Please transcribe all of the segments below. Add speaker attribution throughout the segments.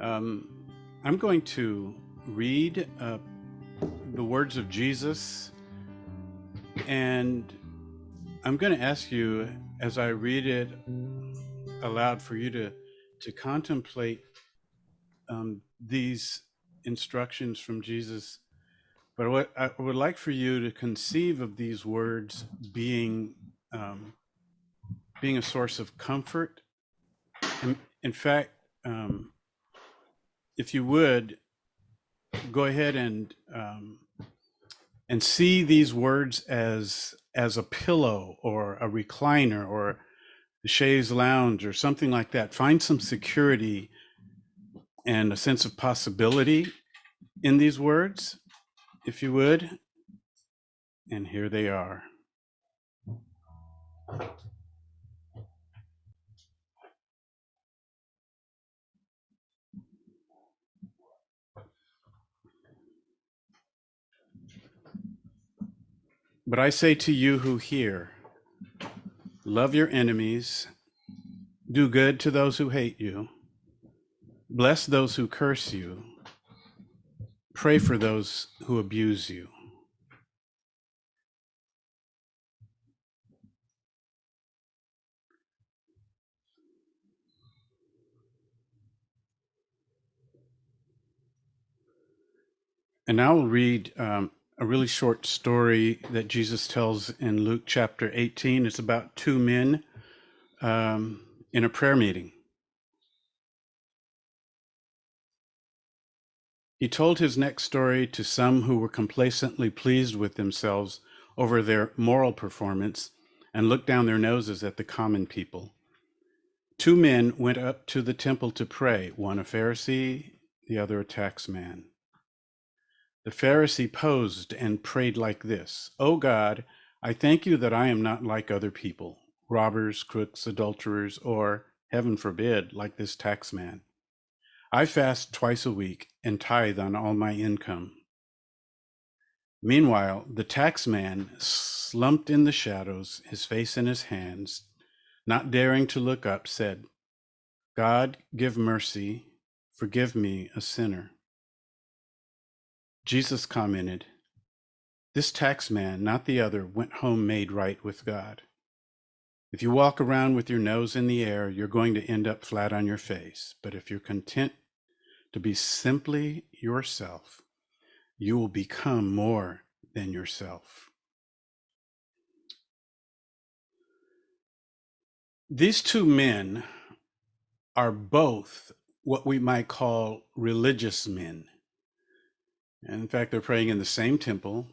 Speaker 1: I'm going to read the words of Jesus, and I'm going to ask you, as I read it aloud, for you to contemplate these instructions from Jesus. But what I would like for you to conceive of these words um, being a source of comfort. In fact, if you would go ahead and see these words as a pillow or a recliner or a chaise lounge or something like that. Find some security and a sense of possibility in these words, if you would. And here they are. But I say to you who hear, love your enemies, do good to those who hate you, bless those who curse you, pray for those who abuse you. And now we'll read a really short story that Jesus tells in Luke chapter 18. It's about two men in a prayer meeting. He told his next story to some who were complacently pleased with themselves over their moral performance and looked down their noses at the common people. Two men went up to the temple to pray, one a Pharisee, the other a tax man. The Pharisee posed and prayed like this: "O God, I thank you that I am not like other people, robbers, crooks, adulterers, or, heaven forbid, like this tax man. I fast twice a week and tithe on all my income." Meanwhile, the tax man, slumped in the shadows, his face in his hands, not daring to look up, said, "God, give mercy, forgive me, a sinner." Jesus commented, "This tax man, not the other, went home made right with God. If you walk around with your nose in the air, you're going to end up flat on your face. But if you're content to be simply yourself, you will become more than yourself." These two men are both what we might call religious men. And in fact, they're praying in the same temple.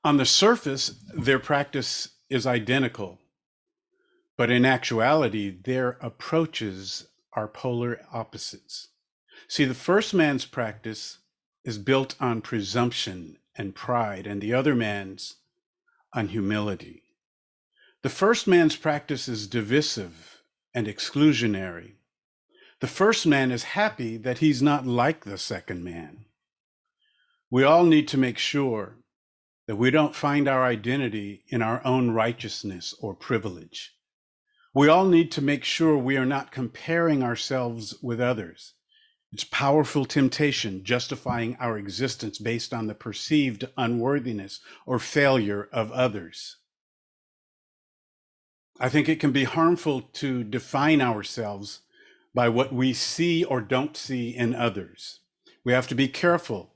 Speaker 1: On the surface, their practice is identical, but in actuality, their approaches are polar opposites. See, the first man's practice is built on presumption and pride, and the other man's on humility. The first man's practice is divisive and exclusionary. The first man is happy that he's not like the second man. We all need to make sure that we don't find our identity in our own righteousness or privilege. We all need to make sure we are not comparing ourselves with others. It's powerful temptation justifying our existence based on the perceived unworthiness or failure of others. I think it can be harmful to define ourselves by what we see or don't see in others. We have to be careful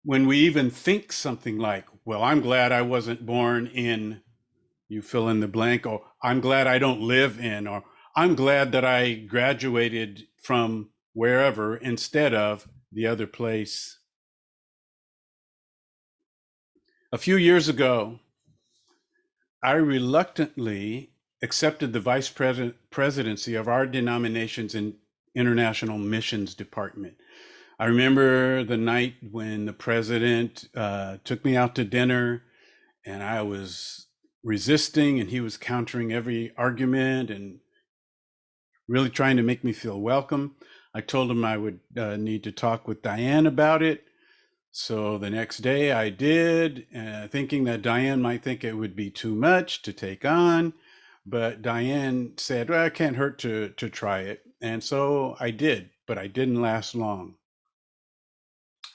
Speaker 1: when we even think something like, well, I'm glad I wasn't born in, you fill in the blank, or I'm glad I don't live in, or I'm glad that I graduated from wherever instead of the other place. A few years ago, I reluctantly accepted the vice presidency of our denomination's international missions department. I remember the night when the president took me out to dinner, and I was resisting, and he was countering every argument and really trying to make me feel welcome. I told him I would need to talk with Diane about it. So the next day I did, thinking that Diane might think it would be too much to take on. But Diane said, well, it can't hurt to try it. And so I did, but I didn't last long.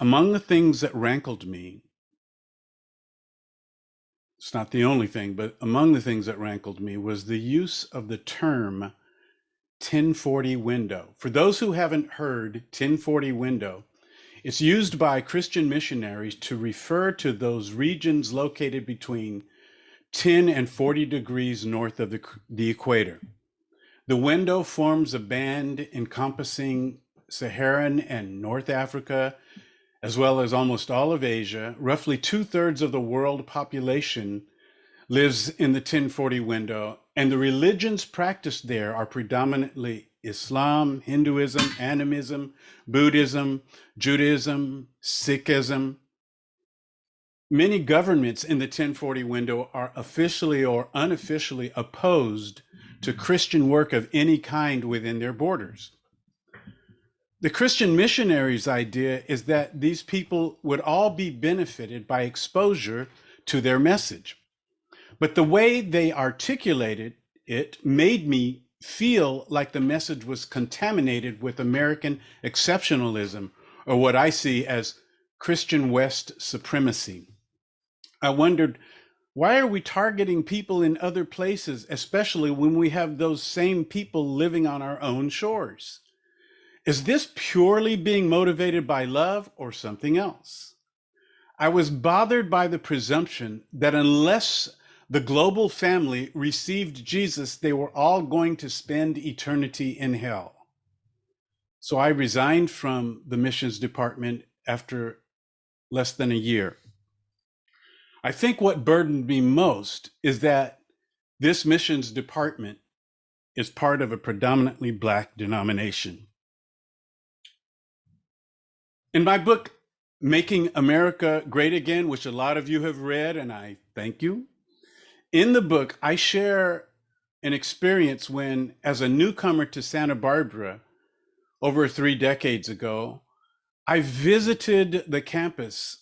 Speaker 1: Among the things that rankled me, it's not the only thing, but among the things that rankled me was the use of the term 1040 window. For those who haven't heard 1040 window, it's used by Christian missionaries to refer to those regions located between 10 and 40 degrees north of the equator. The window forms a band encompassing Saharan and North Africa, as well as almost all of Asia. Roughly 2/3 of the world population lives in the 1040 window, and the religions practiced there are predominantly Islam, Hinduism, Animism, Buddhism, Judaism, Sikhism. Many governments in the 1040 window are officially or unofficially opposed to Christian work of any kind within their borders. The Christian missionaries' idea is that these people would all be benefited by exposure to their message. But the way they articulated it made me feel like the message was contaminated with American exceptionalism, or what I see as Christian West supremacy. I wondered, why are we targeting people in other places, especially when we have those same people living on our own shores? Is this purely being motivated by love or something else? I was bothered by the presumption that unless the global family received Jesus, they were all going to spend eternity in hell. So I resigned from the missions department after less than a year. I think what burdened me most is that this missions department is part of a predominantly Black denomination. In my book, Making America Great Again, which a lot of you have read, and I thank you, in the book, I share an experience when, as a newcomer to Santa Barbara over 3 decades ago, I visited the campus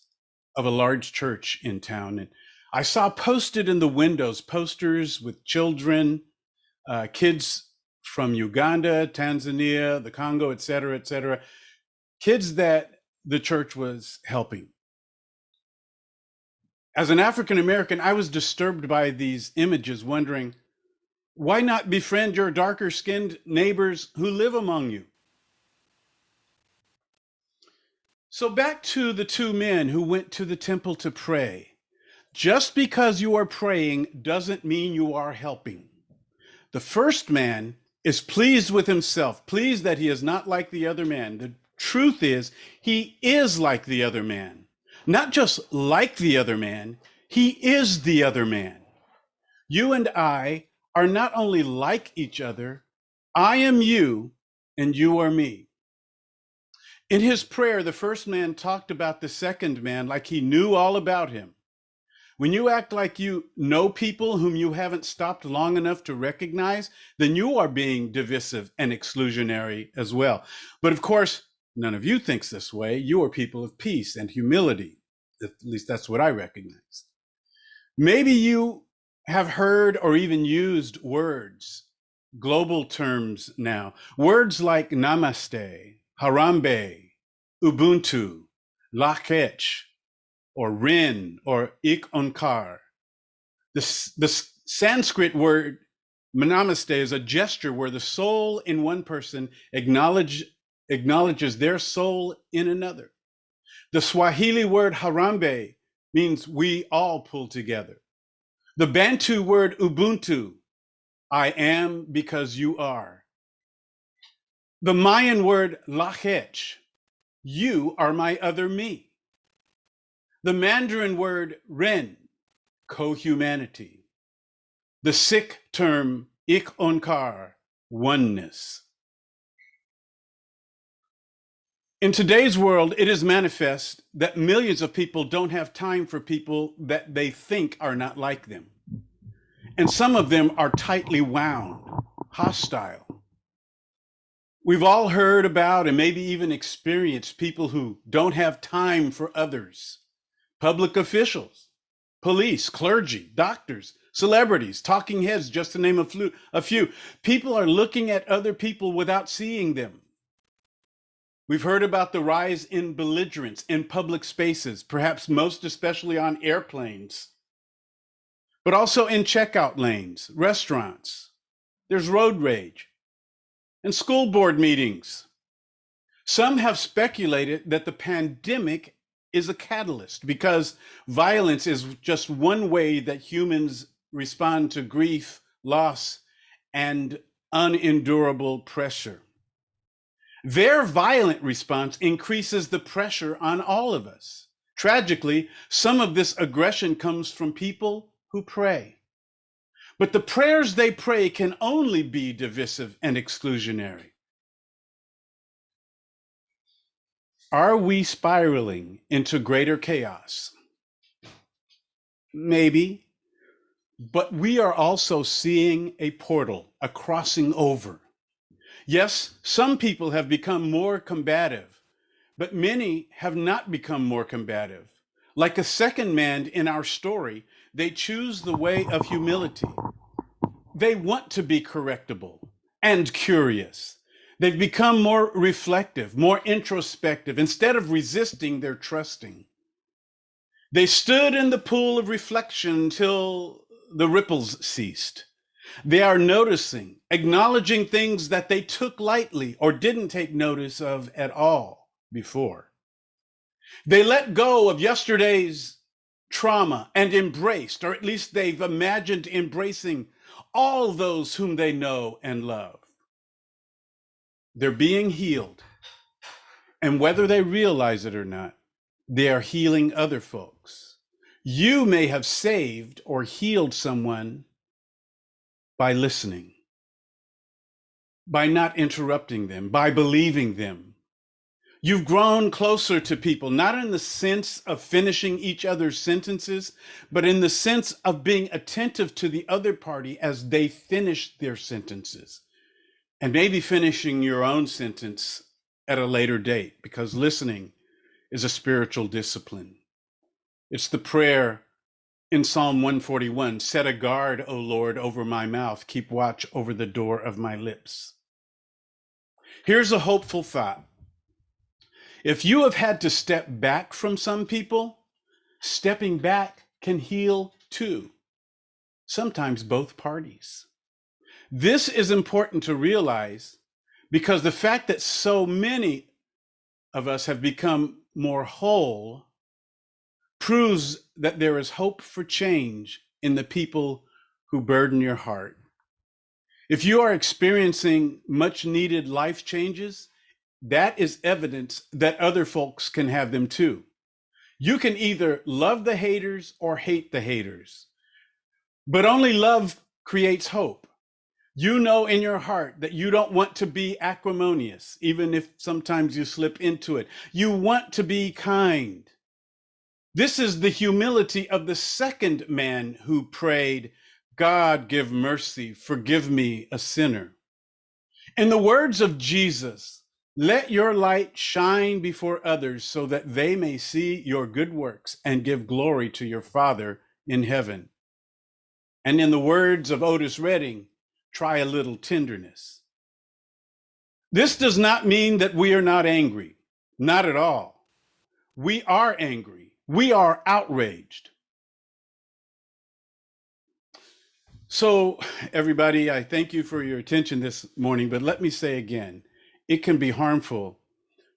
Speaker 1: of a large church in town. And I saw posted in the windows posters with children, kids from Uganda, Tanzania, the Congo, et cetera, kids that the church was helping. As an African American, I was disturbed by these images, wondering, why not befriend your darker skinned neighbors who live among you? So back to the 2 men who went to the temple to pray. Just because you are praying doesn't mean you are helping. The first man is pleased with himself, pleased that he is not like the other man. The truth is, he is like the other man. Not just like the other man, he is the other man. You and I are not only like each other, I am you and you are me. In his prayer, the first man talked about the second man like he knew all about him. When you act like you know people whom you haven't stopped long enough to recognize, then you are being divisive and exclusionary as well. But of course, none of you thinks this way. You are people of peace and humility. At least that's what I recognize. Maybe you have heard or even used words, global terms now, words like namaste, harambe, ubuntu, lakech, or rin, or ik onkar. The Sanskrit word namaste is a gesture where the soul in one person acknowledges their soul in another. The Swahili word harambe means we all pull together. The Bantu word ubuntu, I am because you are. The Mayan word lakech, you are my other me. The Mandarin word ren, co-humanity. The Sikh term ik onkar, oneness. In today's world, it is manifest that millions of people don't have time for people that they think are not like them. And some of them are tightly wound, hostile. We've all heard about and maybe even experienced people who don't have time for others, public officials, police, clergy, doctors, celebrities, talking heads, just to name a few. People are looking at other people without seeing them. We've heard about the rise in belligerence in public spaces, perhaps most especially on airplanes, but also in checkout lanes, restaurants. There's road rage and school board meetings. Some have speculated that the pandemic is a catalyst because violence is just one way that humans respond to grief, loss, and unendurable pressure. Their violent response increases the pressure on all of us. Tragically, some of this aggression comes from people who pray. But the prayers they pray can only be divisive and exclusionary. Are we spiraling into greater chaos? Maybe, but we are also seeing a portal, a crossing over. Yes, some people have become more combative, but many have not become more combative. Like a second man in our story, they choose the way of humility. They want to be correctable and curious. They've become more reflective, more introspective. Instead of resisting, they're trusting. They stood in the pool of reflection until the ripples ceased. They are noticing, acknowledging things that they took lightly or didn't take notice of at all before. They let go of yesterday's trauma and embraced, or at least they've imagined embracing all those whom they know and love. They're being healed. And whether they realize it or not, they are healing other folks. You may have saved or healed someone by listening, by not interrupting them, by believing them. You've grown closer to people, not in the sense of finishing each other's sentences, but in the sense of being attentive to the other party as they finish their sentences. And maybe finishing your own sentence at a later date, because listening is a spiritual discipline. It's the prayer in Psalm 141, set a guard, O Lord, over my mouth, keep watch over the door of my lips. Here's a hopeful thought. If you have had to step back from some people, stepping back can heal too, sometimes both parties. This is important to realize because the fact that so many of us have become more whole proves that there is hope for change in the people who burden your heart. If you are experiencing much needed life changes, that is evidence that other folks can have them too. You can either love the haters or hate the haters, but only love creates hope. You know in your heart that you don't want to be acrimonious, even if sometimes you slip into it. You want to be kind. This is the humility of the second man who prayed, God, give mercy, forgive me, a sinner. In the words of Jesus, let your light shine before others so that they may see your good works and give glory to your Father in heaven. And in the words of Otis Redding, try a little tenderness. This does not mean that we are not angry, not at all. We are angry. We are outraged. So, everybody, I thank you for your attention this morning, but let me say again, it can be harmful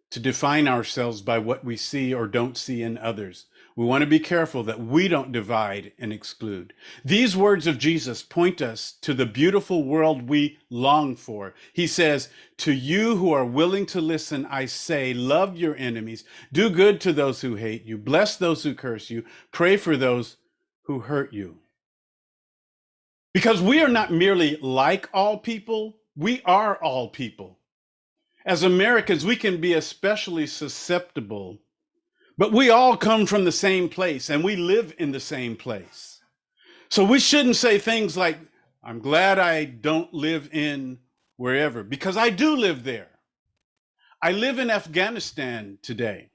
Speaker 1: to define ourselves by what we see or don't see in others. We want to be careful that we don't divide and exclude. These words of Jesus point us to the beautiful world we long for. He says, to you who are willing to listen, I say, love your enemies, do good to those who hate you, bless those who curse you, pray for those who hurt you. Because we are not merely like all people, we are all people. As Americans, we can be especially susceptible, but we all come from the same place and we live in the same place. So we shouldn't say things like, I'm glad I don't live in wherever, because I do live there. I live in Afghanistan today.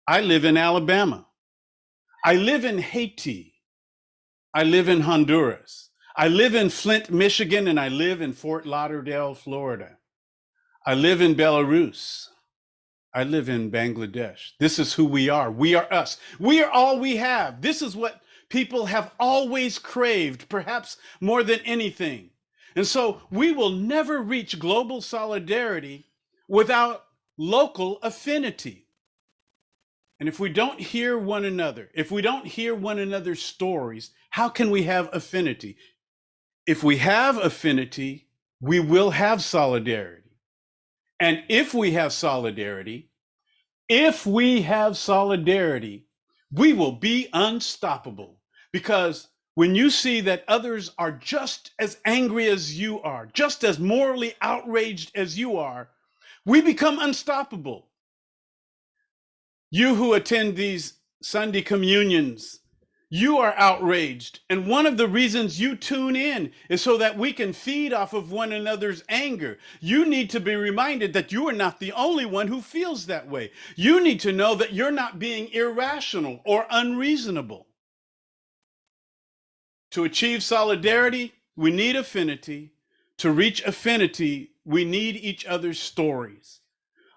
Speaker 1: I live in Alabama. I live in Haiti. I live in Honduras. I live in Flint, Michigan, and I live in Fort Lauderdale, Florida. I live in Belarus. I live in Bangladesh. This is who we are. We are us. We are all we have. This is what people have always craved, perhaps more than anything. And so we will never reach global solidarity without local affinity. And if we don't hear one another, if we don't hear one another's stories, how can we have affinity? If we have affinity, we will have solidarity. And if we have solidarity, we will be unstoppable. Because when you see that others are just as angry as you are, just as morally outraged as you are, we become unstoppable. You who attend these Sunday communions, you are outraged. And one of the reasons you tune in is so that we can feed off of one another's anger. You need to be reminded that you are not the only one who feels that way. You need to know that you're not being irrational or unreasonable. To achieve solidarity, we need affinity. To reach affinity, we need each other's stories.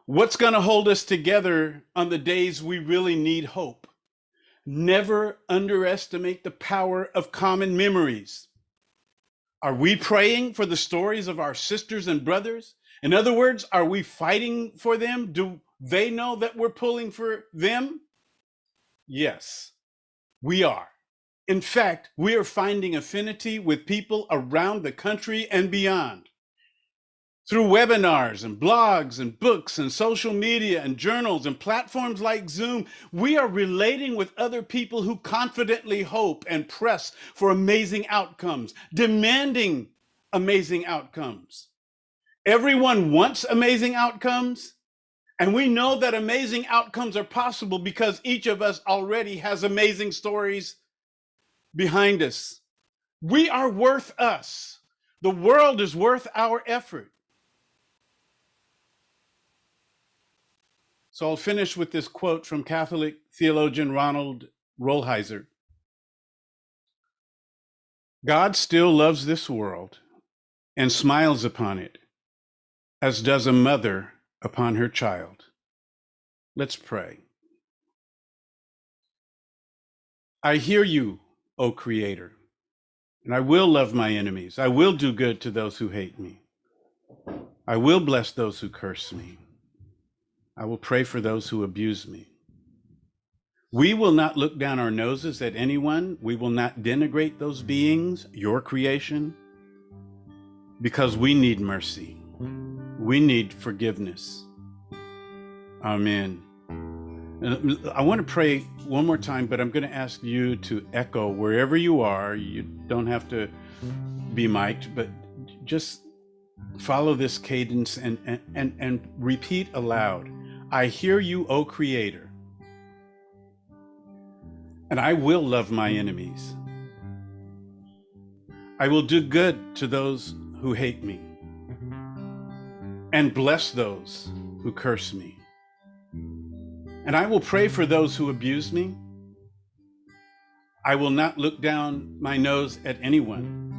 Speaker 1: What's going to hold us together on the days we really need hope? Never underestimate the power of common memories. Are we praying for the stories of our sisters and brothers? In other words, are we fighting for them? Do they know that we're pulling for them? Yes, we are. In fact, we are finding affinity with people around the country and beyond. Through webinars and blogs and books and social media and journals and platforms like Zoom, we are relating with other people who confidently hope and press for amazing outcomes, demanding amazing outcomes. Everyone wants amazing outcomes, and we know that amazing outcomes are possible because each of us already has amazing stories behind us. We are worth us. The world is worth our effort. So I'll finish with this quote from Catholic theologian Ronald Rolheiser. God still loves this world and smiles upon it, as does a mother upon her child. Let's pray. I hear you, O Creator, and I will love my enemies. I will do good to those who hate me. I will bless those who curse me. I will pray for those who abuse me. We will not look down our noses at anyone. We will not denigrate those beings, your creation, because we need mercy. We need forgiveness. Amen. And I want to pray one more time, but I'm going to ask you to echo wherever you are. You don't have to be mic'd, but just follow this cadence and repeat aloud. I hear you, O Creator, and I will love my enemies. I will do good to those who hate me and bless those who curse me. And I will pray for those who abuse me. I will not look down my nose at anyone.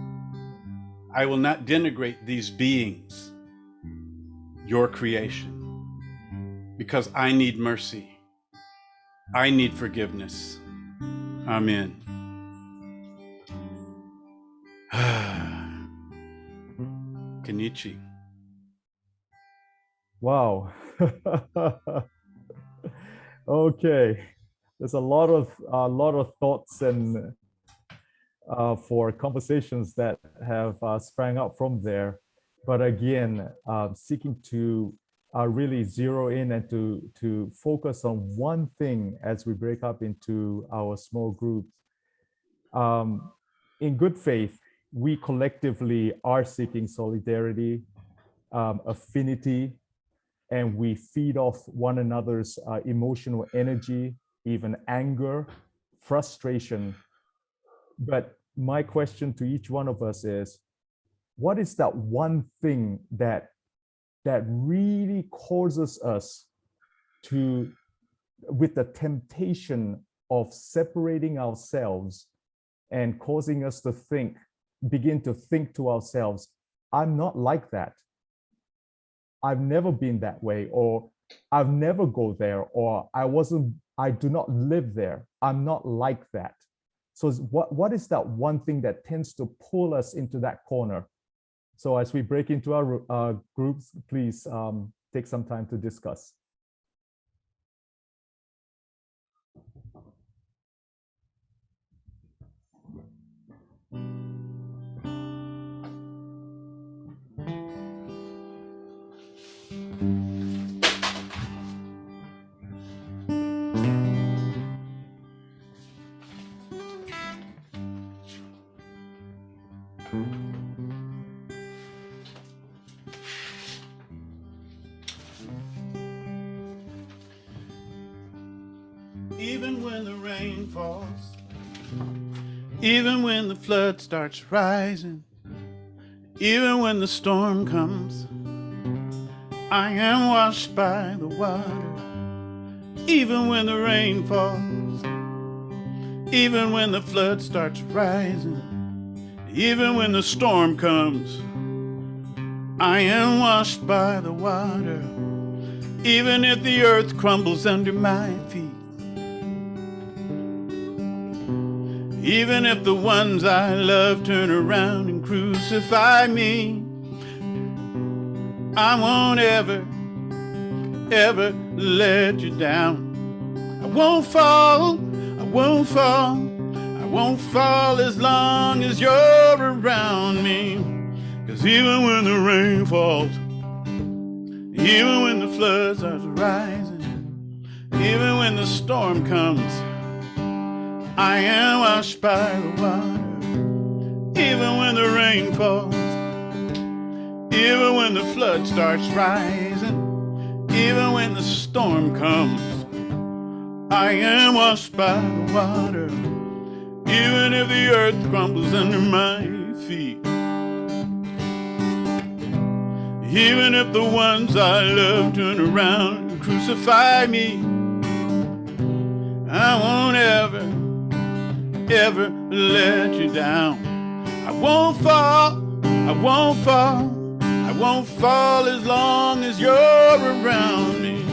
Speaker 1: I will not denigrate these beings, your creation, because I need mercy. I need forgiveness. Amen. Kenichi.
Speaker 2: Wow. Okay. There's a lot of thoughts and for conversations that have sprang up from there. But again, seeking to really zero in and to focus on one thing as we break up into our small groups. In good faith, we collectively are seeking solidarity, affinity, and we feed off one another's emotional energy, even anger, frustration. But my question to each one of us is, what is that one thing that really causes us to, with the temptation of separating ourselves and causing us to begin to think to ourselves, I'm not like that. I've never been that way, or I've never go there, or I do not live there. I'm not like that. So what is that one thing that tends to pull us into that corner? So as we break into our groups, please take some time to discuss.
Speaker 1: Even when the rain falls, even when the flood starts rising, even when the storm comes, I am washed by the water. Even when the rain falls, even when the flood starts rising, even when the storm comes, I am washed by the water. Even if the earth crumbles under my feet, even if the ones I love turn around and crucify me, I won't ever, ever let you down. I won't fall, I won't fall, I won't fall as long as you're around me. 'Cause even when the rain falls, even when the floods are rising, even when the storm comes, I am washed by the water. Even when the rain falls, even when the flood starts rising, even when the storm comes, I am washed by the water. Even if the earth crumbles under my feet, even if the ones I love turn around and crucify me, I won't ever, ever let you down. I won't fall, I won't fall, I won't fall as long as you're around me.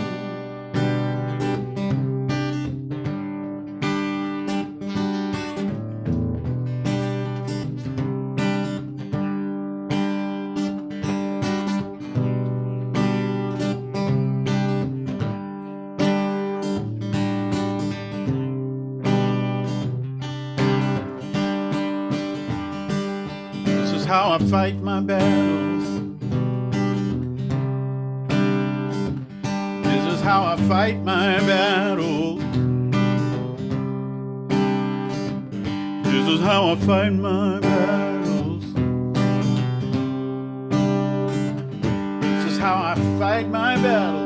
Speaker 1: How I fight my battles. This is how I fight my battles. This is how I fight my battles. This is how I fight my battles.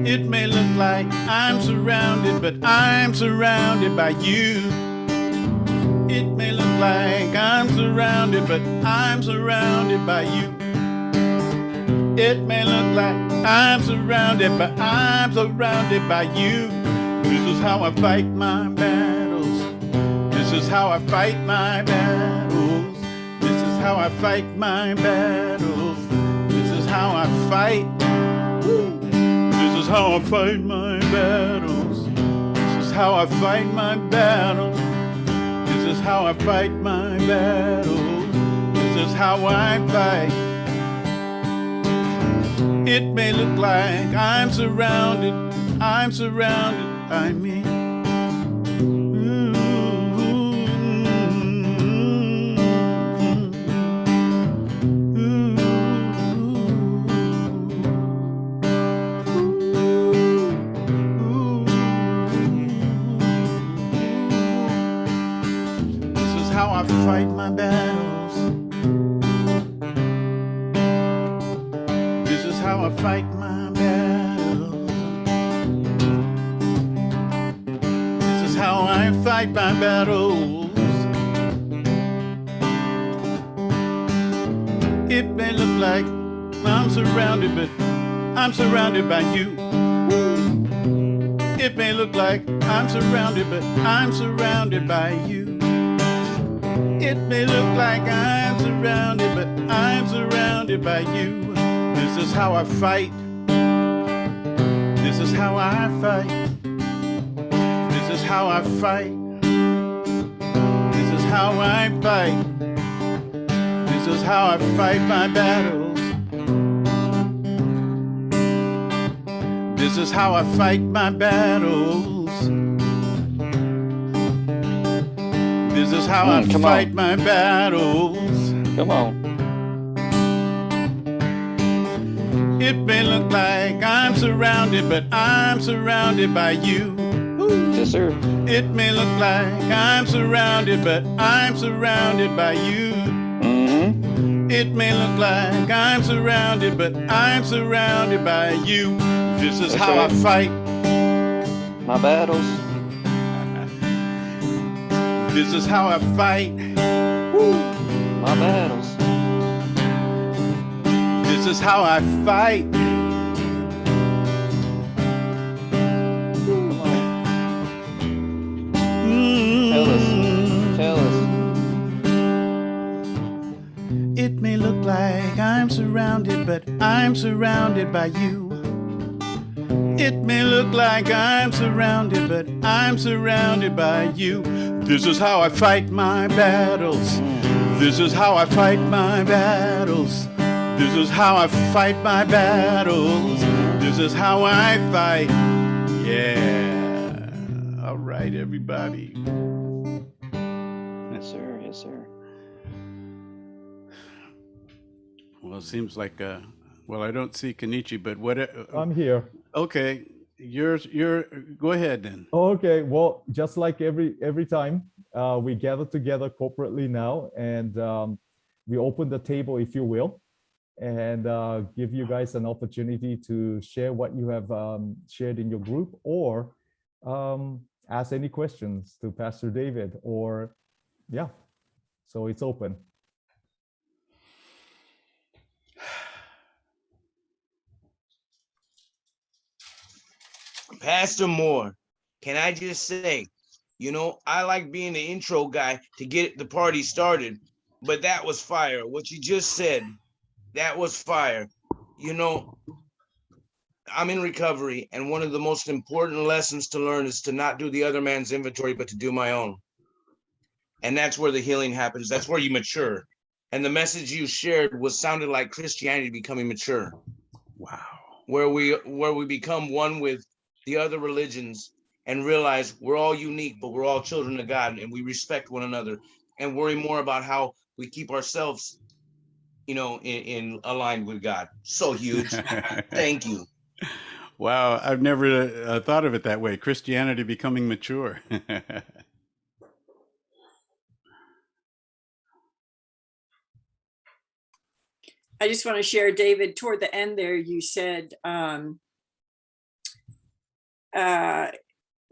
Speaker 1: It may look like I'm surrounded, but I'm surrounded by you. It may look like I'm surrounded, but I'm surrounded by you. It may look like I'm surrounded, but I'm surrounded by you. This is how I fight my battles. This is how I fight my battles. This is how I fight my battles. This is how I fight. This is how I fight my battles. This is how I fight my battles. This is how I fight my battles. This is how I fight. It may look like I'm surrounded by me. How I fight my battles. This is how I fight my battles. This is how I fight my battles. It may look like I'm surrounded, but I'm surrounded by you. It may look like I'm surrounded, but I'm surrounded by you. It may look like I'm surrounded, but I'm surrounded by you. This is how I fight. This is how I fight. This is how I fight. This is how I fight. This is how I fight my battles. This is how I fight my battles. This is how I fight my battles.
Speaker 3: Come on.
Speaker 1: It may look like I'm surrounded, but I'm surrounded by you. Ooh.
Speaker 3: Yes, sir.
Speaker 1: It may look like I'm surrounded, but I'm surrounded by you.
Speaker 3: Mm-hmm.
Speaker 1: It may look like I'm surrounded, but I'm surrounded by you. This is how I fight
Speaker 3: my battles.
Speaker 1: This is how I fight. Woo.
Speaker 3: My battles.
Speaker 1: This is how I fight.
Speaker 3: Come on. Tell us. Tell us.
Speaker 1: It may look like I'm surrounded, but I'm surrounded by you. It may look like I'm surrounded, but I'm surrounded by you. This is how I fight my battles. This is how I fight my battles. This is how I fight my battles. This is how I fight. Yeah. All right, everybody.
Speaker 3: Yes, sir. Yes, sir.
Speaker 1: Well, it seems like well, I don't see Kenichi, but what?
Speaker 2: I'm here.
Speaker 1: Okay, you're. Go ahead then.
Speaker 2: Okay, well, just like every time, we gather together corporately now, and we open the table, if you will, and give you guys an opportunity to share what you have shared in your group, or ask any questions to Pastor David, or yeah, so it's open.
Speaker 4: Pastor Moore, can I just say, I like being the intro guy to get the party started, but that was fire. What you just said, that was fire. I'm in recovery, and one of the most important lessons to learn is to not do the other man's inventory, but to do my own. And that's where the healing happens. That's where you mature. And the message you shared sounded like Christianity becoming mature.
Speaker 1: Wow.
Speaker 4: Where we become one with the other religions and realize we're all unique, but we're all children of God, and we respect one another and worry more about how we keep ourselves, in aligned with God. So huge. Thank you.
Speaker 1: Wow, I've never thought of it that way. Christianity becoming mature.
Speaker 5: I just want to share, David, toward the end there, you said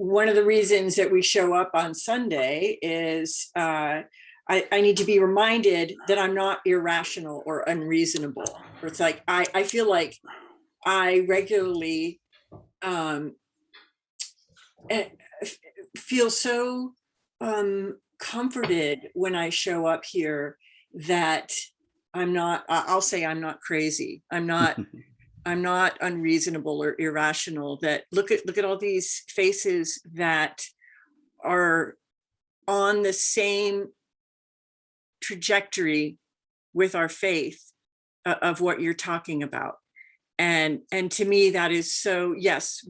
Speaker 5: one of the reasons that we show up on Sunday is I need to be reminded that I'm not irrational or unreasonable. Or it's like I feel like I regularly feel so comforted when I show up here that I'll say I'm not crazy. I'm not unreasonable or irrational. That look at all these faces that are on the same trajectory with our faith of what you're talking about. And to me, that is so, yes,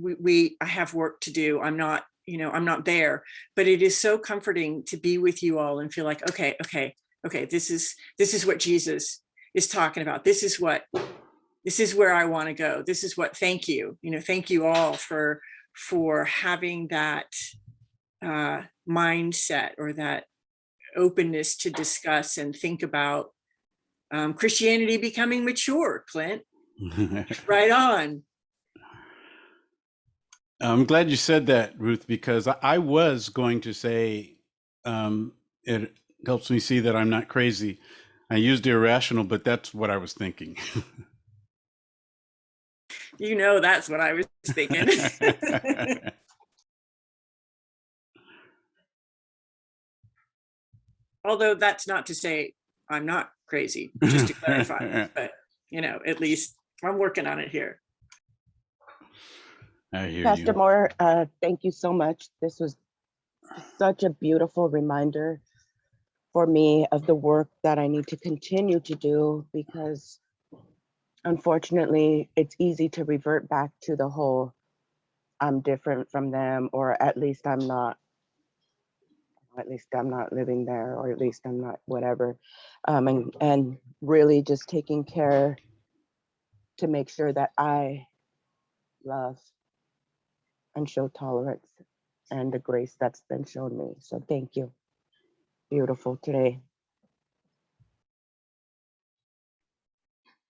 Speaker 5: I have work to do. I'm not there, but it is so comforting to be with you all and feel like, okay, this is what Jesus is talking about. This is where I want to go. This is what, thank you all for having that mindset or that openness to discuss and think about Christianity becoming mature, Clint. Right on.
Speaker 1: I'm glad you said that, Ruth, because I was going to say it helps me see that I'm not crazy. I used irrational, but that's what I was thinking.
Speaker 5: That's what I was thinking. Although that's not to say I'm not crazy, just to clarify, but at least I'm working on it here.
Speaker 1: I hear
Speaker 6: Pastor
Speaker 1: you.
Speaker 6: Moore, thank you so much. This was such a beautiful reminder for me of the work that I need to continue to do, because unfortunately it's easy to revert back to the whole I'm different from them, or at least I'm not living there, or at least I'm not whatever. And really just taking care to make sure that I love and show tolerance and the grace that's been shown me. So thank you. Beautiful today.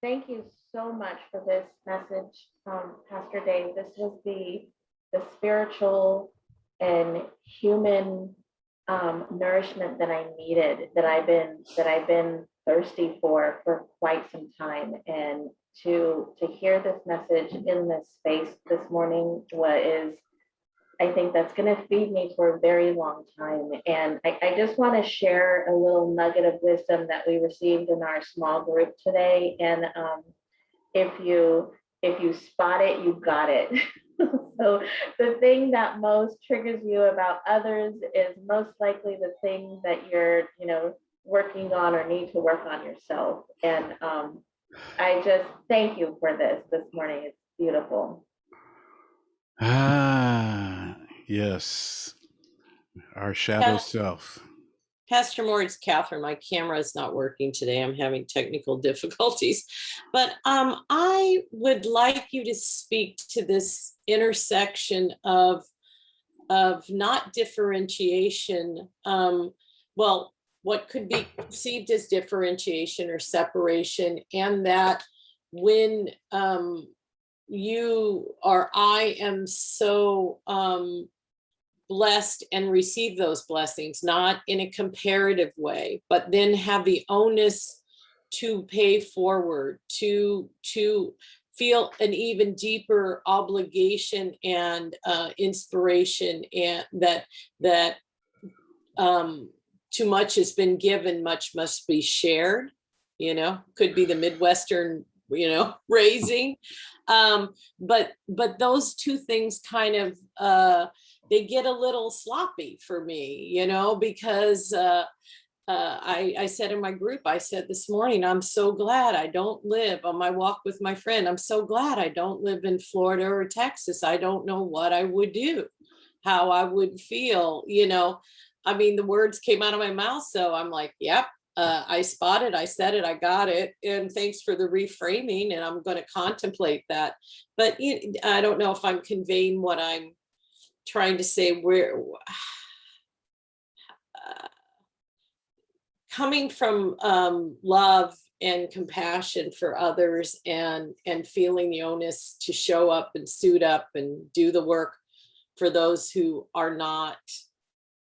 Speaker 7: Thank you so much for this message, Pastor Dave. This was the spiritual and human nourishment that I needed, that I've been thirsty for quite some time. And to hear this message in this space this morning I think that's going to feed me for a very long time. And I just want to share a little nugget of wisdom that we received in our small group today. And if you spot it, you got it. So the thing that most triggers you about others is most likely the thing that you're, working on or need to work on yourself. And I just thank you for this morning. It's beautiful.
Speaker 1: Ah, yes. Our shadow self.
Speaker 8: Pastor Moore, it's Catherine. My camera is not working today. I'm having technical difficulties. But I would like you to speak to this intersection of not differentiation. Well, what could be perceived as differentiation or separation, and that when I am so blessed and receive those blessings, not in a comparative way, but then have the onus to pay forward, to feel an even deeper obligation and inspiration, and that too much has been given, much must be shared. Could be the Midwestern raising, but those two things kind of they get a little sloppy for me, because I said in my group, I said this morning, I'm so glad I don't live on my walk with my friend. I'm so glad I don't live in Florida or Texas. I don't know what I would do, how I would feel, I mean, the words came out of my mouth. So I'm like, yep. I spotted, I said it, I got it. And thanks for the reframing. And I'm going to contemplate that. But I don't know if I'm conveying what I'm trying to say. Coming from love and compassion for others, and feeling the onus to show up and suit up and do the work for those who are not,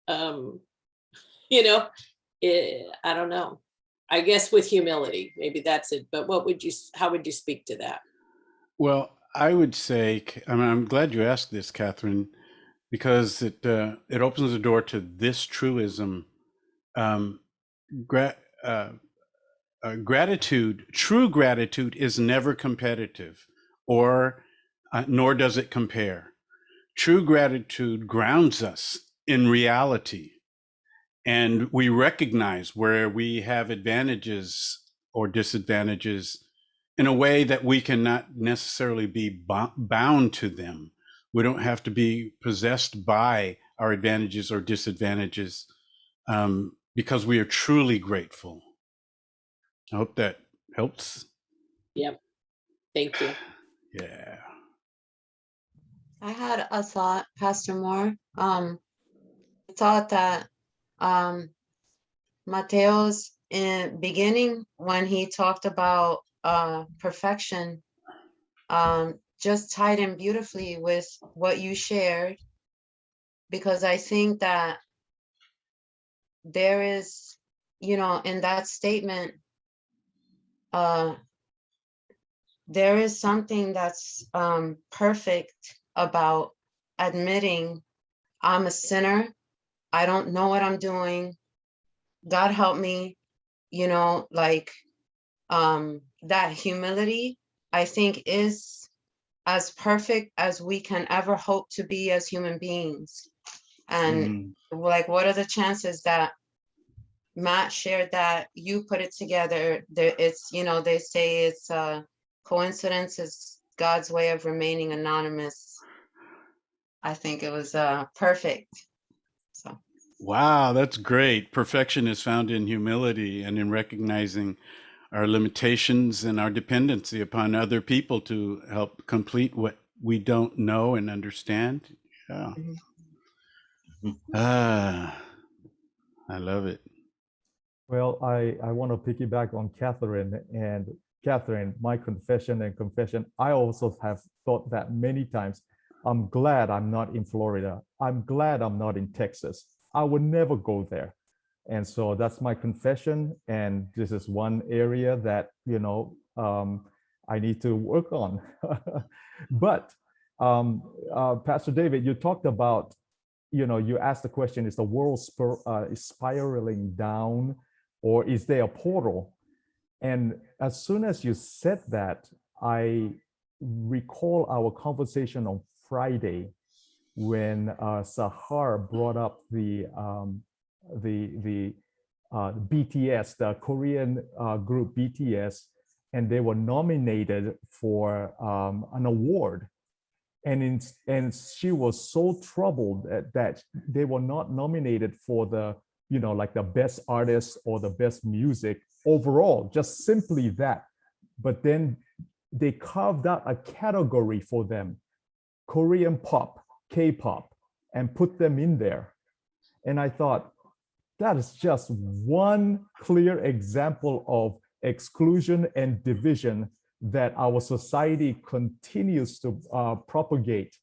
Speaker 8: I don't know. I guess with humility, maybe that's it. But how would you speak to that?
Speaker 1: Well, I would say, I'm glad you asked this, Catherine, because it opens the door to this truism. Gratitude, true gratitude, is never competitive, or nor does it compare. True gratitude grounds us in reality, and we recognize where we have advantages or disadvantages in a way that we cannot necessarily be bound to them. We don't have to be possessed by our advantages or disadvantages, because we are truly grateful. I hope that helps.
Speaker 8: Yep. Thank you.
Speaker 1: Yeah.
Speaker 9: I had a thought, Pastor Moore. I thought that Mateo's in beginning, when he talked about perfection, just tied in beautifully with what you shared, because I think that there is, in that statement, there is something that's perfect about admitting I'm a sinner. I don't know what I'm doing. God help me, like that humility, I think, is as perfect as we can ever hope to be as human beings. And like, what are the chances that Matt shared that, you put it together? There, it's, they say it's coincidence is God's way of remaining anonymous. I think it was perfect. So.
Speaker 1: Wow, that's great. Perfection is found in humility and in recognizing our limitations and our dependency upon other people to help complete what we don't know and understand. Yeah. Ah, I love it.
Speaker 2: Well, I want to piggyback on Catherine. And Catherine, my confession and confession, I also have thought that many times. I'm glad I'm not in Florida. I'm glad I'm not in Texas. I would never go there. And so that's my confession. And this is one area that, I need to work on. But Pastor David, you talked about, you asked the question, is the world spiraling down, or is there a portal? And as soon as you said that, I recall our conversation on Friday when Sahar brought up the BTS, the Korean group BTS, and they were nominated for an award. And she was so troubled that they were not nominated for the, like the best artist or the best music overall, just simply that. But then they carved out a category for them, Korean pop, K-pop, and put them in there. And I thought, that is just one clear example of exclusion and division that our society continues to propagate.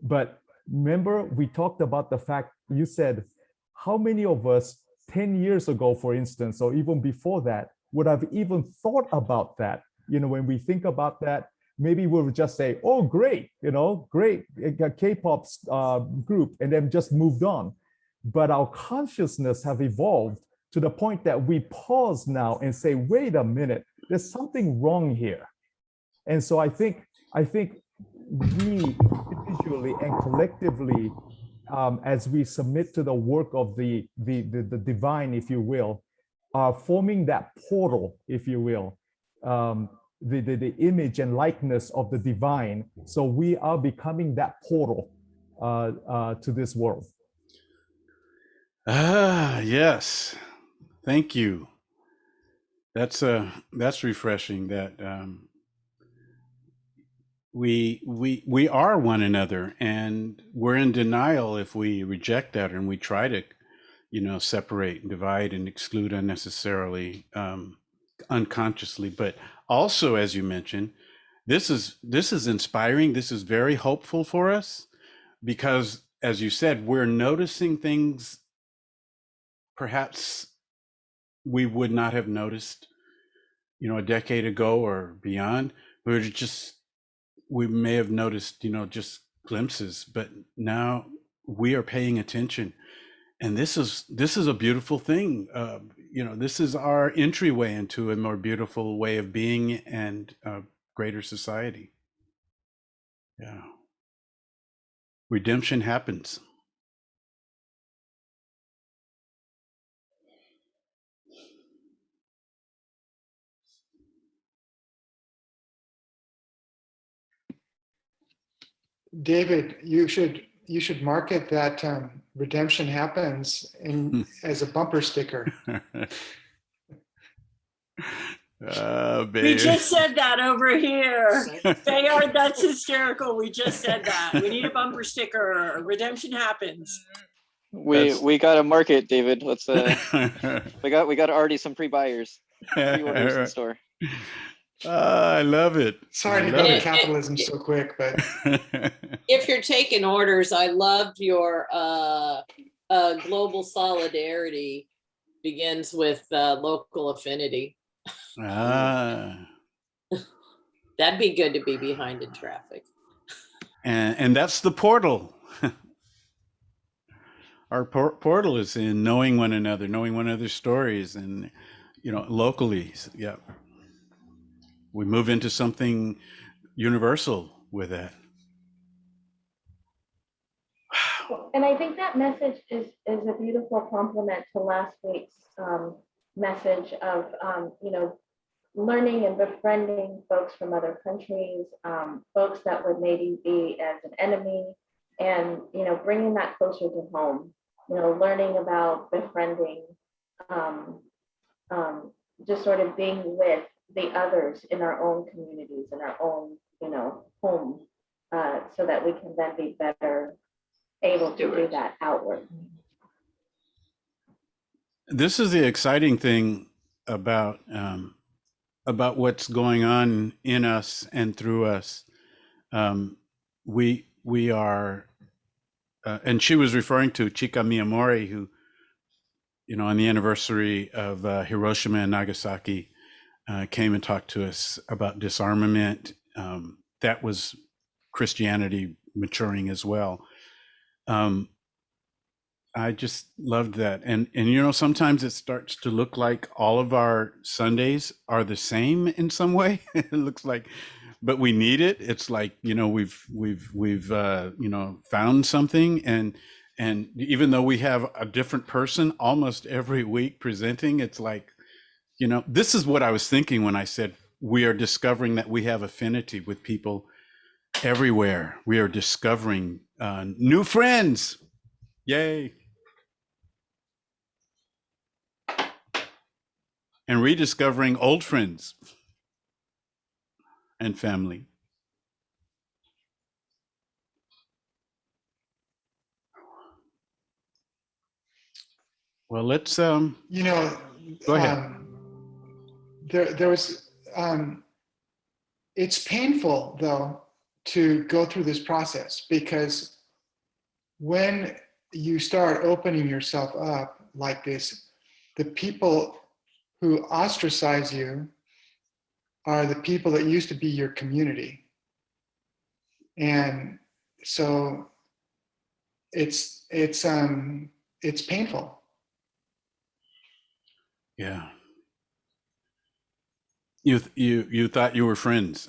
Speaker 2: But remember, we talked about the fact, you said, how many of us 10 years ago, for instance, or even before that, would have even thought about that? When we think about that, maybe we would just say, oh, great, great, K-pop group, and then just moved on. But our consciousness have evolved to the point that we pause now and say, wait a minute, there's something wrong here. And so I think we individually and collectively, as we submit to the work of the divine, if you will, are forming that portal, if you will, the image and likeness of the divine. So we are becoming that portal to this world.
Speaker 1: Ah, yes. Thank you. That's refreshing that we are one another, and we're in denial if we reject that and we try to, separate and divide and exclude unnecessarily, unconsciously. But also, as you mentioned, this is inspiring. This is very hopeful for us because, as you said, we're noticing things perhaps we would not have noticed, a decade ago or beyond. We may have noticed, just glimpses, but now we are paying attention. And this is a beautiful thing. This is our entryway into a more beautiful way of being and greater society. Yeah. Redemption happens.
Speaker 10: David, you should market that redemption happens as a bumper sticker.
Speaker 5: We just said that over here. Bayard, that's hysterical. We just said that. We need a bumper sticker. Redemption happens.
Speaker 3: We got to market, David. Let's we got already some pre-buyers, pre-orders in store.
Speaker 1: I love it.
Speaker 10: Sorry to go to capitalism so quick, but
Speaker 8: if you're taking orders, I loved your global solidarity begins with local affinity.
Speaker 1: That'd
Speaker 8: be good to be behind in traffic.
Speaker 1: And that's the portal. portal is in knowing one another's stories, and locally. Yeah, we move into something universal with that.
Speaker 7: And I think that message is a beautiful complement to last week's message of, learning and befriending folks from other countries, folks that would maybe be as an enemy, and, bringing that closer to home, learning about befriending, just sort of being with the others in our own communities, in our own, home, so that we can then be better able to do that outward.
Speaker 1: This is the exciting thing about what's going on in us and through us. We are, and she was referring to Chika Miyamori, who, on the anniversary of Hiroshima and Nagasaki, came and talked to us about disarmament. That was Christianity maturing as well. I just loved that. And sometimes it starts to look like all of our Sundays are the same in some way. It looks like, but we need it. It's like, we've found something, and even though we have a different person almost every week presenting, it's like, this is what I was thinking when I said we are discovering that we have affinity with people everywhere. We are discovering new friends. Yay. And rediscovering old friends and family. Well, let's go ahead.
Speaker 10: There was it's painful though to go through this process, because when you start opening yourself up like this, the people who ostracize you are the people that used to be your community. And so it's painful.
Speaker 1: Yeah. You thought you were friends.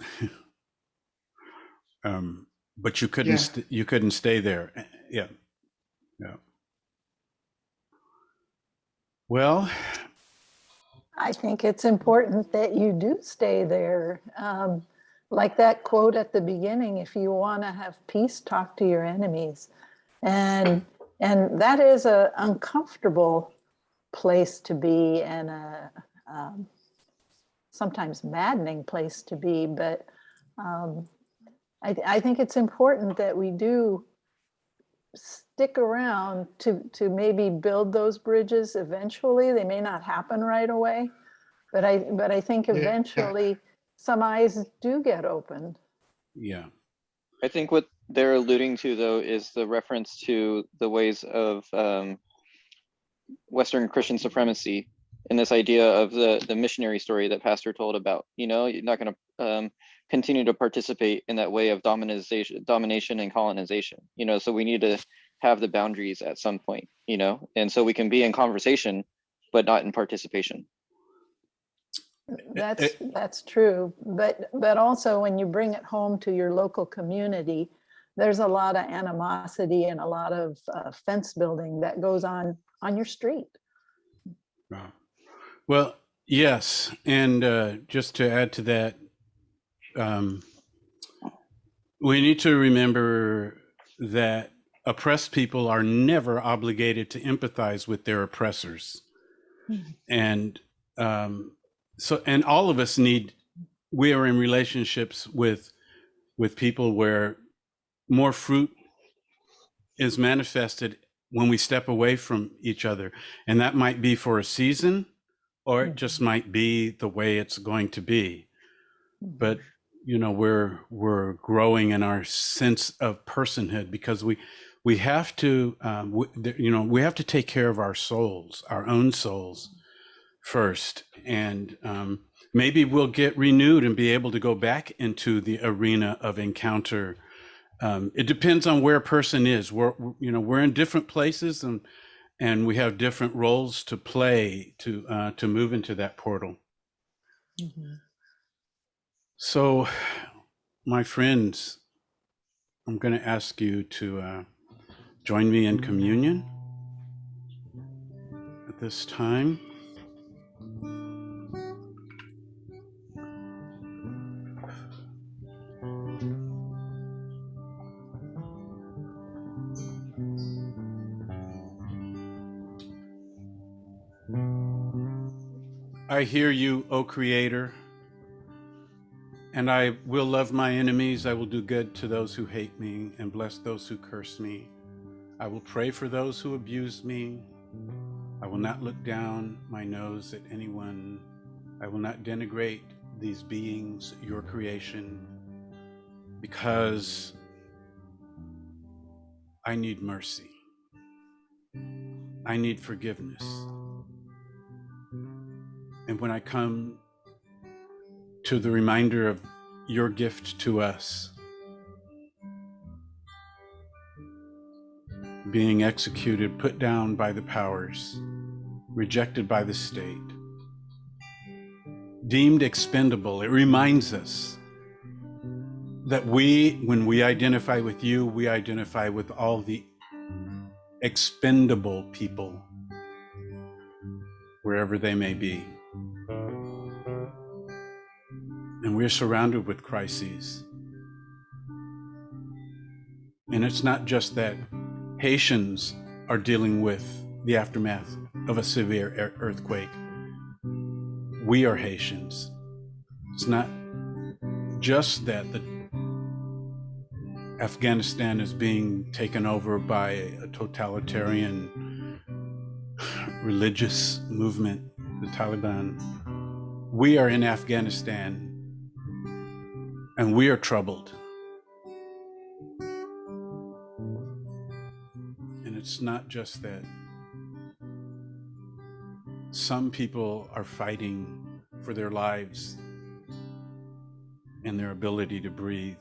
Speaker 1: But you couldn't you couldn't stay there. Yeah. Well,
Speaker 11: I think it's important that you do stay there. Like that quote at the beginning, if you want to have peace, talk to your enemies. And that is an uncomfortable place to be, and a sometimes maddening place to be. But I think it's important that we do stick around to maybe build those bridges eventually. They may not happen right away, but I think eventually some eyes do get opened.
Speaker 1: Yeah.
Speaker 3: I think what they're alluding to, though, is the reference to the ways of Western Christian supremacy, and this idea of the missionary story that Pastor told about. You're not going to continue to participate in that way of domination and colonization. So we need to have the boundaries at some point. And so we can be in conversation, but not in participation.
Speaker 11: That's true, but also when you bring it home to your local community, there's a lot of animosity and a lot of fence building that goes on your street.
Speaker 1: Well, yes, and just to add to that, we need to remember that oppressed people are never obligated to empathize with their oppressors, and and all of us we are in relationships with people where more fruit is manifested when we step away from each other. And that might be for a season, or it just might be the way it's going to be. But, we're growing in our sense of personhood, because we have to, we have to take care of our souls, our own souls first. And maybe we'll get renewed and be able to go back into the arena of encounter It depends on where a person is. We're in different places, and we have different roles to play to move into that portal. So, my friends, I'm going to ask you to join me in communion at this time. I hear you, O Creator, and I will love my enemies. I will do good to those who hate me and bless those who curse me. I will pray for those who abuse me. I will not look down my nose at anyone. I will not denigrate these beings, your creation, because I need mercy. I need forgiveness. And when I come to the reminder of your gift to us, being executed, put down by the powers, rejected by the state, deemed expendable, it reminds us that when we identify with you, we identify with all the expendable people, wherever they may be. And we're surrounded with crises. And it's not just that Haitians are dealing with the aftermath of a severe earthquake. We are Haitians. It's not just that Afghanistan is being taken over by a totalitarian religious movement, the Taliban. We are in Afghanistan, and we are troubled. And it's not just that some people are fighting for their lives and their ability to breathe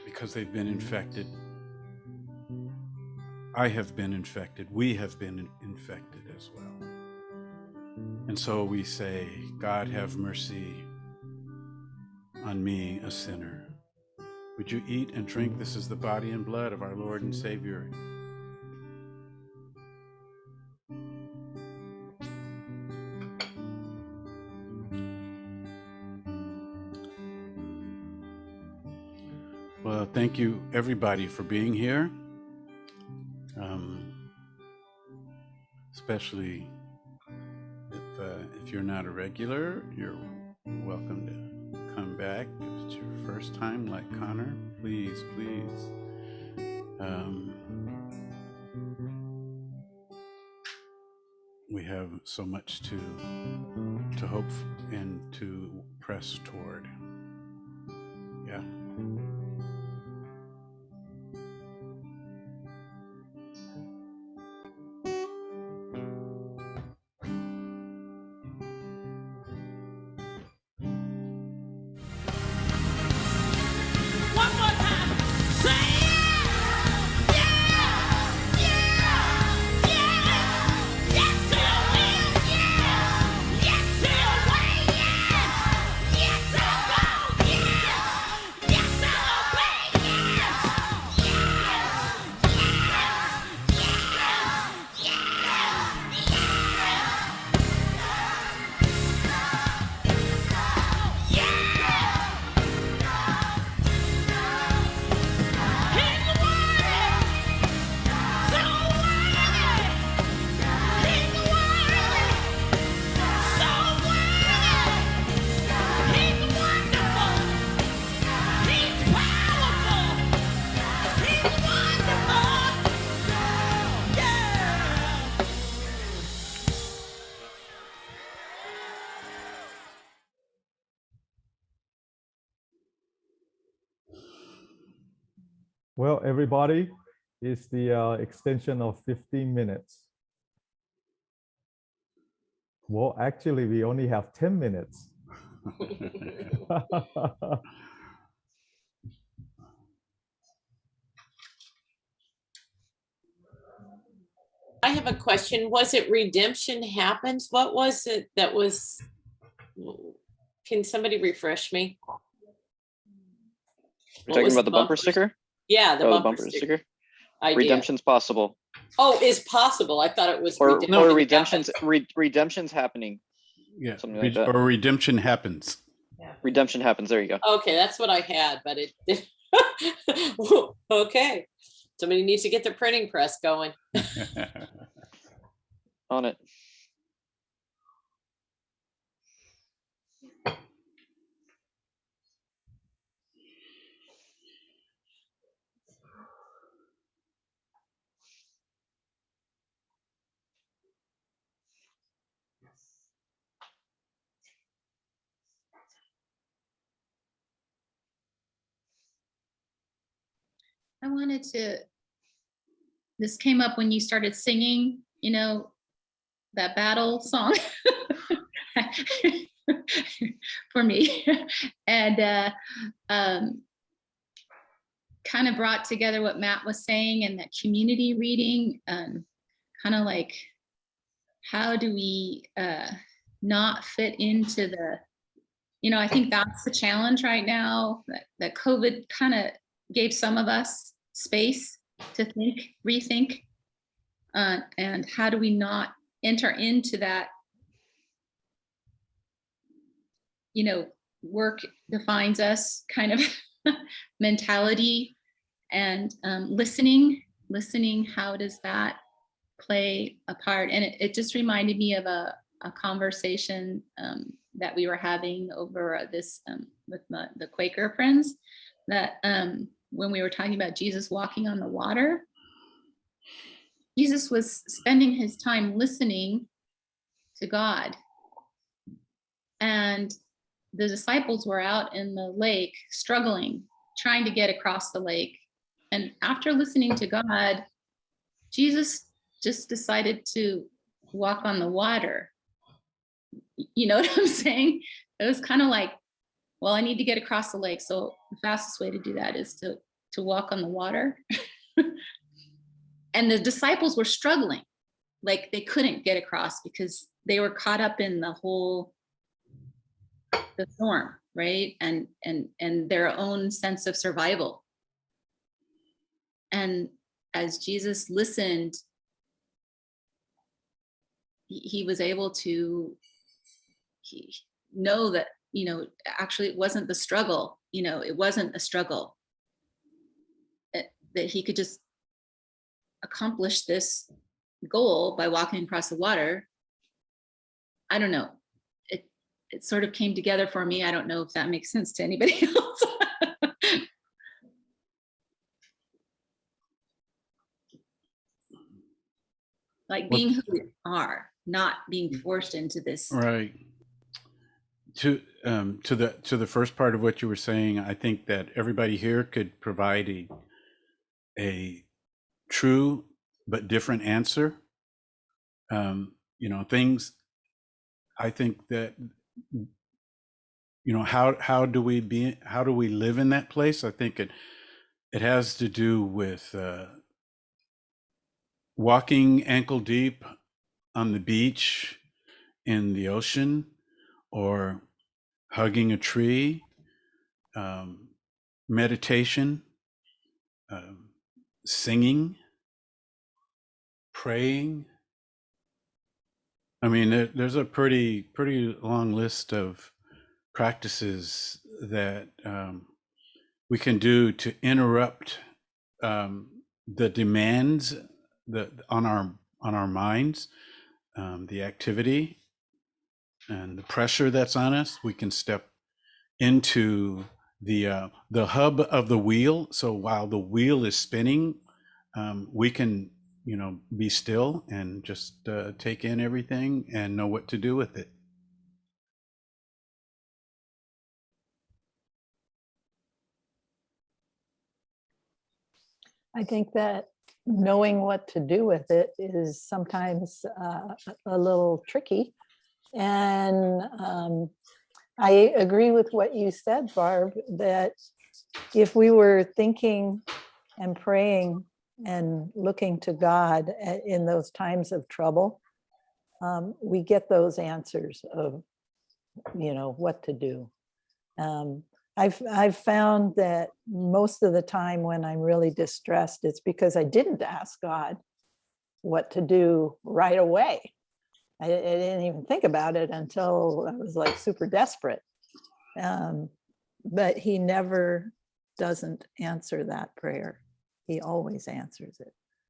Speaker 1: because they've been infected. I have been infected. We have been infected as well. And so we say, God, have mercy on me, a sinner. Would you eat and drink? This is the body and blood of our Lord and Savior. Well, thank you everybody for being here. Especially if you're not a regular, you're welcome to come back. If it's your first time, like Connor, please. We have so much to hope and to press toward. Yeah.
Speaker 2: Well, everybody, it's the extension of 15 minutes. Well, actually, we only have 10 minutes.
Speaker 8: I have a question. Was it redemption happens? What was it that was, can somebody refresh me?
Speaker 3: You're
Speaker 8: What
Speaker 3: talking
Speaker 8: was
Speaker 3: about the bumper
Speaker 8: bumper
Speaker 3: sticker?
Speaker 8: Yeah, the
Speaker 3: Oh,
Speaker 8: bumper sticker. I did.
Speaker 3: Redemption's possible.
Speaker 8: Oh, is possible. I thought it was
Speaker 3: Or
Speaker 8: redemption happens.
Speaker 3: redemption's happening.
Speaker 1: Yeah.
Speaker 3: Something like that.
Speaker 1: Or redemption happens.
Speaker 3: Redemption happens. There you go.
Speaker 8: Okay, that's what I had, but it okay. Somebody needs to get the printing press going.
Speaker 3: On it.
Speaker 12: I wanted to, this came up when you started singing, you know, that battle song for me. And kind of brought together what Matt was saying and that community reading, kind of like, how do we not fit into the, you know, I think that's the challenge right now, that COVID kind of gave some of us space to think, rethink, and how do we not enter into that, you know, work defines us kind of mentality, and listening, how does that play a part? And it just reminded me of a conversation that we were having over this with the Quaker friends, that when we were talking about Jesus walking on the water, Jesus was spending his time listening to God. And the disciples were out in the lake struggling, trying to get across the lake. And after listening to God, Jesus just decided to walk on the water. You know what I'm saying? It was kind of like, well, I need to get across the lake. So the fastest way to do that is to walk on the water. And the disciples were struggling, like they couldn't get across because they were caught up in the storm, right? And their own sense of survival. And as Jesus listened, he was able to know that, you know, actually it wasn't the struggle, you know, it wasn't a struggle, that he could just accomplish this goal by walking across the water. I don't know. It sort of came together for me. I don't know if that makes sense to anybody else. Like being who we are, not being forced into this.
Speaker 1: Right. To the first part of what you were saying, I think that everybody here could provide a true but different answer. You know, things, I think that, you know, how do we live in that place? I think it has to do with walking ankle deep on the beach, in the ocean, or hugging a tree, meditation, singing, praying. I mean, there's a pretty long list of practices that we can do to interrupt the demands on our minds, the activity and the pressure that's on us. We can step into the hub of the wheel. So while the wheel is spinning, we can, you know, be still and just take in everything and know what to do with it.
Speaker 11: I think that knowing what to do with it is sometimes a little tricky. And I agree with what you said, Barb, that if we were thinking and praying and looking to God in those times of trouble, we get those answers of, what to do. I've found that most of the time when I'm really distressed, it's because I didn't ask God what to do right away. I didn't even think about it until I was like super desperate. But he never doesn't answer that prayer. He always answers it.